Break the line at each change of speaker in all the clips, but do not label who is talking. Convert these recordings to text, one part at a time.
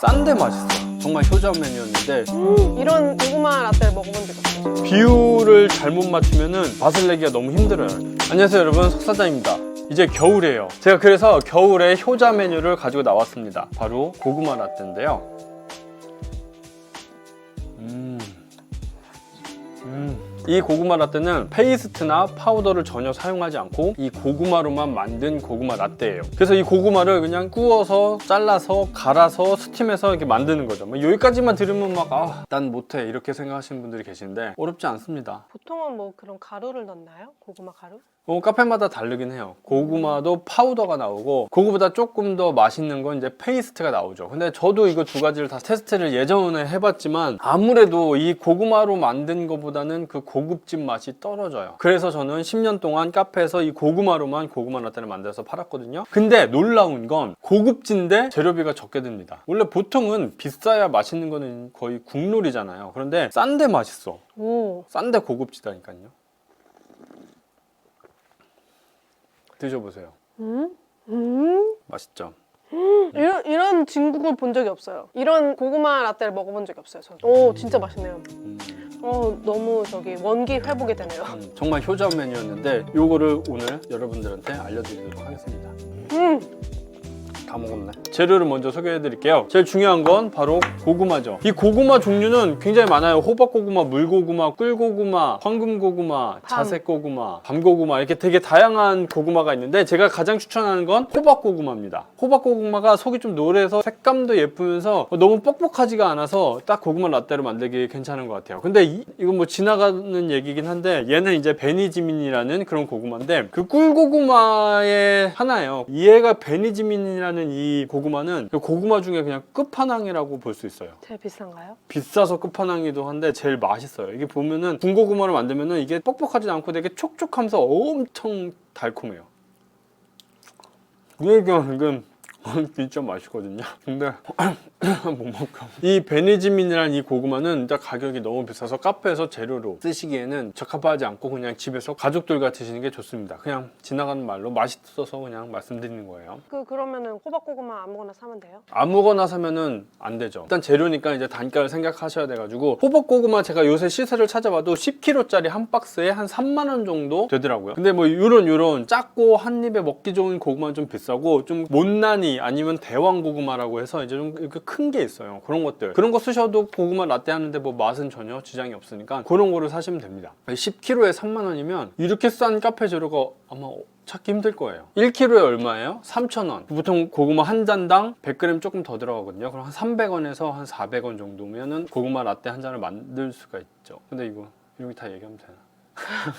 싼데 맛있어. 정말 효자 메뉴였는데
이런 고구마 라떼를 먹어본 적이 없어요.
비율을 잘못 맞추면은 맛을 내기가 너무 힘들어요. 안녕하세요 여러분, 석 사장입니다. 이제 겨울이에요. 제가 그래서 겨울에 효자 메뉴를 가지고 나왔습니다. 바로 고구마 라떼인데요. 이 고구마 라떼는 페이스트나 파우더를 전혀 사용하지 않고 이 고구마로만 만든 고구마 라떼예요. 그래서 이 고구마를 그냥 구워서 잘라서 갈아서 스팀해서 이렇게 만드는 거죠. 뭐 여기까지만 들으면 막 난 못해 이렇게 생각하시는 분들이 계신데 어렵지 않습니다.
보통은 뭐 그런 가루를 넣나요? 고구마 가루?
카페마다 다르긴 해요. 고구마도 파우더가 나오고 그거보다 조금 더 맛있는 건 이제 페이스트가 나오죠. 근데 저도 이거 두 가지를 다 테스트를 예전에 해봤지만 아무래도 이 고구마로 만든 것보다는 그 고급진 맛이 떨어져요. 그래서 저는 10년 동안 카페에서 이 고구마로만 고구마 라떼를 만들어서 팔았거든요. 근데 놀라운 건 고급진데 재료비가 적게 듭니다. 원래 보통은 비싸야 맛있는 거는 거의 국룰이잖아요. 그런데 싼데 맛있어.
오.
싼데 고급지다니까요. 드셔보세요. 맛있죠?
이런 진국을 본 적이 없어요. 이런 고구마 라떼를 먹어본 적이 없어요. 저는. 오, 진짜 맛있네요. 너무 원기 회복이 되네요.
정말 효자 메뉴였는데 요거를 오늘 여러분들한테 알려드리도록 하겠습니다. 다 먹었네. 재료를 먼저 소개해 드릴게요. 제일 중요한 건 바로 고구마죠. 이 고구마 종류는 굉장히 많아요. 호박고구마, 물고구마, 꿀고구마, 황금고구마, 자색고구마, 밤고구마 이렇게 되게 다양한 고구마가 있는데 제가 가장 추천하는 건 호박고구마입니다. 호박고구마가 속이 좀 노래서 색감도 예쁘면서 너무 뻑뻑하지가 않아서 딱 고구마 라떼로 만들기 괜찮은 것 같아요. 근데 이건 뭐 지나가는 얘기긴 한데 얘는 이제 베니지민이라는 그런 고구마인데 그 꿀고구마의 하나예요. 얘가 베니지민이라는 이 고구마는 그 고구마 중에 그냥 끝판왕이라고 볼 수 있어요.
제일 비싼가요?
비싸서 끝판왕이기도 한데 제일 맛있어요. 이게 보면은 군고구마를 만들면은 이게 뻑뻑하지 않고 되게 촉촉하면서 엄청 달콤해요. 이게 진짜 맛있거든요. 근데 못 먹어. 이 베니지민이라는 이 고구마는 진짜 가격이 너무 비싸서 카페에서 재료로 쓰시기에는 적합하지 않고 그냥 집에서 가족들과 드시는 게 좋습니다. 그냥 지나가는 말로 맛있어서 그냥 말씀드리는 거예요.
그러면은 호박고구마 아무거나 사면 돼요?
아무거나 사면은 안 되죠. 일단 재료니까 이제 단가를 생각하셔야 돼가지고 호박고구마 제가 요새 시세를 찾아봐도 10kg짜리 한 박스에 한 3만 원 정도 되더라고요. 근데 뭐 요런 작고 한 입에 먹기 좋은 고구마는 좀 비싸고 좀 못난이 아니면 대왕고구마라고 해서 이제 좀 이렇게 큰 게 있어요. 그런 거 쓰셔도 고구마 라떼 하는데 뭐 맛은 전혀 지장이 없으니까 그런 거를 사시면 됩니다. 10kg에 3만 원이면 이렇게 싼 카페 재료가 아마 찾기 힘들 거예요. 1kg에 얼마예요? 3,000원. 보통 고구마 한 잔당 100g 조금 더 들어가거든요. 그럼 한 300원에서 한 400원 정도면은 고구마 라떼 한 잔을 만들 수가 있죠. 근데 이거 이렇게 다 얘기하면 되나?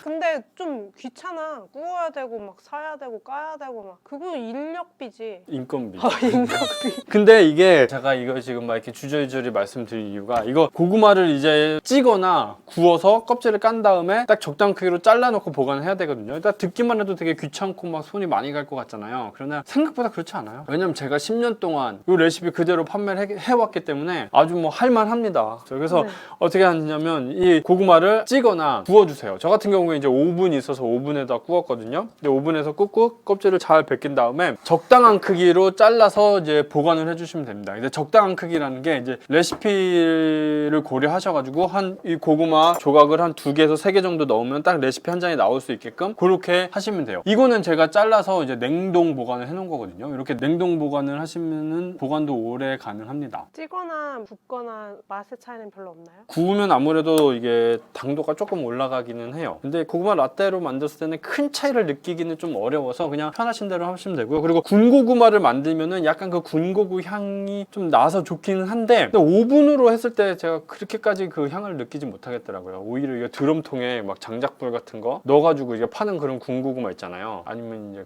근데 좀 귀찮아. 구워야 되고 막 사야 되고 까야 되고 막 그거 인력비지.
인건비.
인건비.
근데 이게 제가 이거 지금 막 이렇게 주저리주저리 말씀드릴 이유가 이거 고구마를 이제 찌거나 구워서 껍질을 깐 다음에 딱 적당한 크기로 잘라놓고 보관을 해야 되거든요. 일단 듣기만 해도 되게 귀찮고 막 손이 많이 갈 것 같잖아요. 그러나 생각보다 그렇지 않아요. 왜냐면 제가 10년 동안 이 레시피 그대로 판매를 해왔기 때문에 아주 뭐 할만합니다. 그래서 어떻게 하냐면 이 고구마를 찌거나 구워주세요. 저 같은 경우에 이제 오븐이 있어서 오븐에다 구웠거든요. 근데 오븐에서 꾹꾹 껍질을 잘 벗긴 다음에 적당한 크기로 잘라서 이제 보관을 해주시면 됩니다. 근데 적당한 크기라는 게 이제 레시피를 고려하셔가지고 이 고구마 조각을 한 2개에서 3개 정도 넣으면 딱 레시피 한 장이 나올 수 있게끔 그렇게 하시면 돼요. 이거는 제가 잘라서 이제 냉동 보관을 해놓은 거거든요. 이렇게 냉동 보관을 하시면은 보관도 오래 가능합니다.
찌거나 붓거나 맛의 차이는 별로 없나요?
구우면 아무래도 이게 당도가 조금 올라가기는 해요. 근데 고구마 라떼로 만들었을 때는 큰 차이를 느끼기는 좀 어려워서 그냥 편하신 대로 하시면 되고요. 그리고 군고구마를 만들면은 약간 그 군고구 향이 좀 나서 좋기는 한데 근데 오븐으로 했을 때 제가 그렇게까지 그 향을 느끼지 못하겠더라고요. 오히려 이게 드럼통에 막 장작불 같은 거 넣어가지고 이게 파는 그런 군고구마 있잖아요. 아니면 이제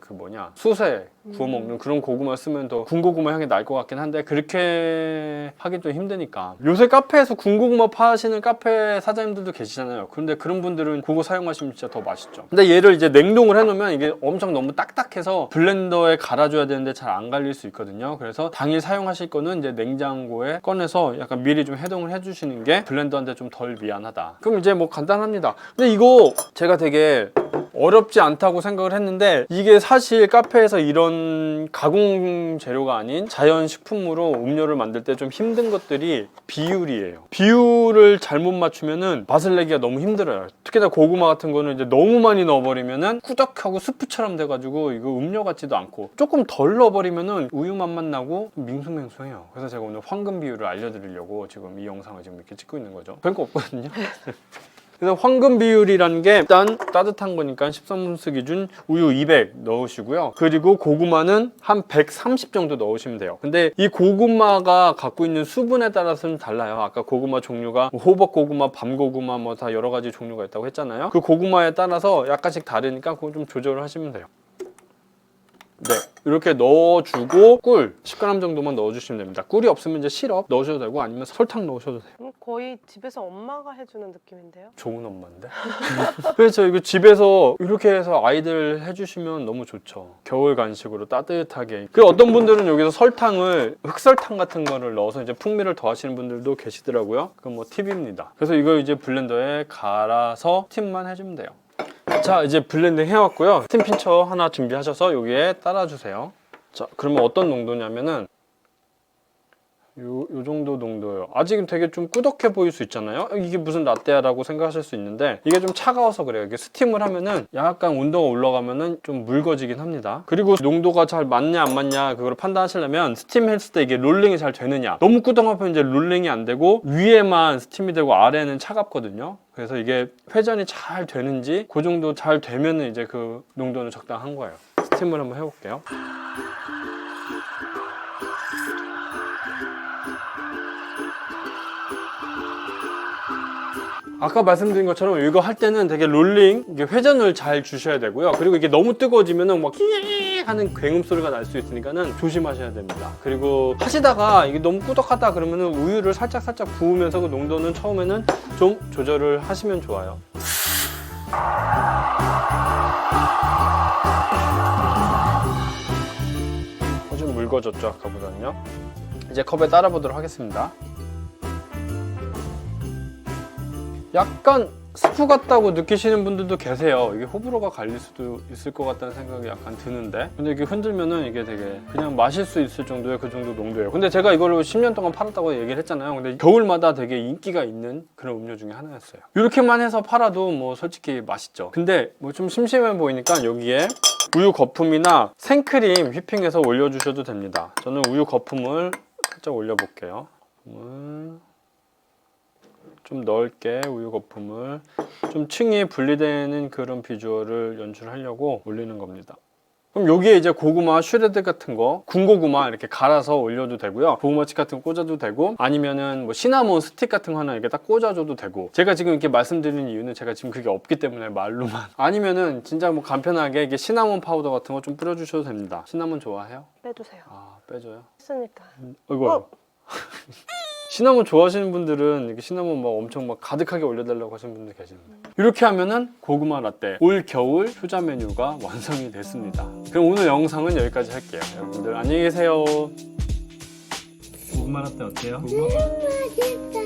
수세 구워 먹는 그런 고구마 쓰면 더 군고구마 향이 날 것 같긴 한데 그렇게 하긴 좀 힘드니까. 요새 카페에서 군고구마 파시는 카페 사장님들도 계시잖아요. 그런데 그런 분들은 그거 사용하시면 진짜 더 맛있죠. 근데 얘를 이제 냉동을 해놓으면 이게 엄청 너무 딱딱해서 블렌더에 갈아줘야 되는데 잘 안 갈릴 수 있거든요. 그래서 당일 사용하실 거는 이제 냉장고에 꺼내서 약간 미리 좀 해동을 해주시는 게 블렌더한테 좀 덜 미안하다. 그럼 이제 뭐 간단합니다. 근데 이거 제가 되게 어렵지 않다고 생각을 했는데 이게 사실 카페에서 이런 가공 재료가 아닌 자연 식품으로 음료를 만들 때 좀 힘든 것들이 비율이에요. 비율을 잘못 맞추면은 맛을 내기가 너무 힘들어요. 특히나 고구마 같은 거는 이제 너무 많이 넣어버리면은 꾸덕하고 스프처럼 돼가지고 이거 음료 같지도 않고, 조금 덜 넣어버리면은 우유 맛만 나고 밍숭맹숭해요. 그래서 제가 오늘 황금 비율을 알려드리려고 지금 이 영상을 지금 이렇게 찍고 있는 거죠. 별거 없거든요. 그래서 황금 비율이라는 게 일단 따뜻한 거니까 13온스 기준 우유 200 넣으시고요. 그리고 고구마는 한 130 정도 넣으시면 돼요. 근데 이 고구마가 갖고 있는 수분에 따라서는 달라요. 아까 고구마 종류가 호박 고구마, 밤 고구마 뭐 다 여러 가지 종류가 있다고 했잖아요. 그 고구마에 따라서 약간씩 다르니까 그거 좀 조절을 하시면 돼요. 네, 이렇게 넣어주고 꿀 10g 정도만 넣어주시면 됩니다. 꿀이 없으면 이제 시럽 넣으셔도 되고 아니면 설탕 넣으셔도 돼요.
거의 집에서 엄마가 해주는 느낌인데요?
좋은 엄마인데? 그래서 이거 집에서 이렇게 해서 아이들 해주시면 너무 좋죠. 겨울 간식으로 따뜻하게. 그리고 어떤 분들은 여기서 설탕을, 흑설탕 같은 거를 넣어서 이제 풍미를 더하시는 분들도 계시더라고요. 그건 뭐 팁입니다. 그래서 이걸 이제 블렌더에 갈아서 스팀만 해주면 돼요. 자, 이제 블렌딩 해왔고요. 스팀 핀처 하나 준비하셔서 여기에 따라주세요. 자, 그러면 어떤 농도냐면은 요 정도 농도예요. 아직은 되게 좀 꾸덕해 보일 수 있잖아요. 이게 무슨 라떼야 라고 생각하실 수 있는데 이게 좀 차가워서 그래요. 이게 스팀을 하면은 약간 온도가 올라가면은 좀 묽어지긴 합니다. 그리고 농도가 잘 맞냐 안 맞냐 그걸 판단하시려면 스팀 했을 때 이게 롤링이 잘 되느냐. 너무 꾸덕하면 이제 롤링이 안 되고 위에만 스팀이 되고 아래는 차갑거든요. 그래서 이게 회전이 잘 되는지 그 정도 잘 되면은 이제 그 농도는 적당한 거예요. 스팀을 한번 해볼게요. 아까 말씀드린 것처럼 이거 할 때는 되게 롤링, 이게 회전을 잘 주셔야 되고요. 그리고 이게 너무 뜨거워지면은 막 끼 하는 굉음 소리가 날 수 있으니까는 조심하셔야 됩니다. 그리고 하시다가 이게 너무 꾸덕하다 그러면은 우유를 살짝 부으면서 그 농도는 처음에는 좀 조절을 하시면 좋아요. 좀 묽어졌죠, 아까보다는요. 이제 컵에 따라 보도록 하겠습니다. 약간 스프 같다고 느끼시는 분들도 계세요. 이게 호불호가 갈릴 수도 있을 것 같다는 생각이 약간 드는데, 근데 이게 흔들면은 이게 되게 그냥 마실 수 있을 정도의 그 정도 농도예요. 근데 제가 이걸로 10년 동안 팔았다고 얘기를 했잖아요. 근데 겨울마다 되게 인기가 있는 그런 음료 중에 하나였어요. 이렇게만 해서 팔아도 뭐 솔직히 맛있죠. 근데 뭐 좀 심심해 보이니까 여기에 우유 거품이나 생크림 휘핑해서 올려주셔도 됩니다. 저는 우유 거품을 살짝 올려볼게요. 좀 넓게 우유 거품을 좀 층이 분리되는 그런 비주얼을 연출하려고 올리는 겁니다. 그럼 여기에 이제 고구마 슈레드 같은 거, 군고구마 이렇게 갈아서 올려도 되고요. 고구마칩 같은 거 꽂아도 되고, 아니면은 뭐 시나몬 스틱 같은 거 하나 이렇게 딱 꽂아줘도 되고. 제가 지금 이렇게 말씀드리는 이유는 제가 지금 그게 없기 때문에 말로만. 아니면은 진짜 뭐 간편하게 이게 시나몬 파우더 같은 거 좀 뿌려주셔도 됩니다. 시나몬 좋아해요?
빼주세요.
아, 빼줘요?
했으니까.
어이구. 시나몬 좋아하시는 분들은 이렇게 시나몬 막 엄청 막 가득하게 올려달라고 하시는 분들 계십니다. 이렇게 하면은 고구마 라떼 올 겨울 효자 메뉴가 완성이 됐습니다. 그럼 오늘 영상은 여기까지 할게요. 여러분들 안녕히 계세요. 고구마 라떼 어때요?
맛있다.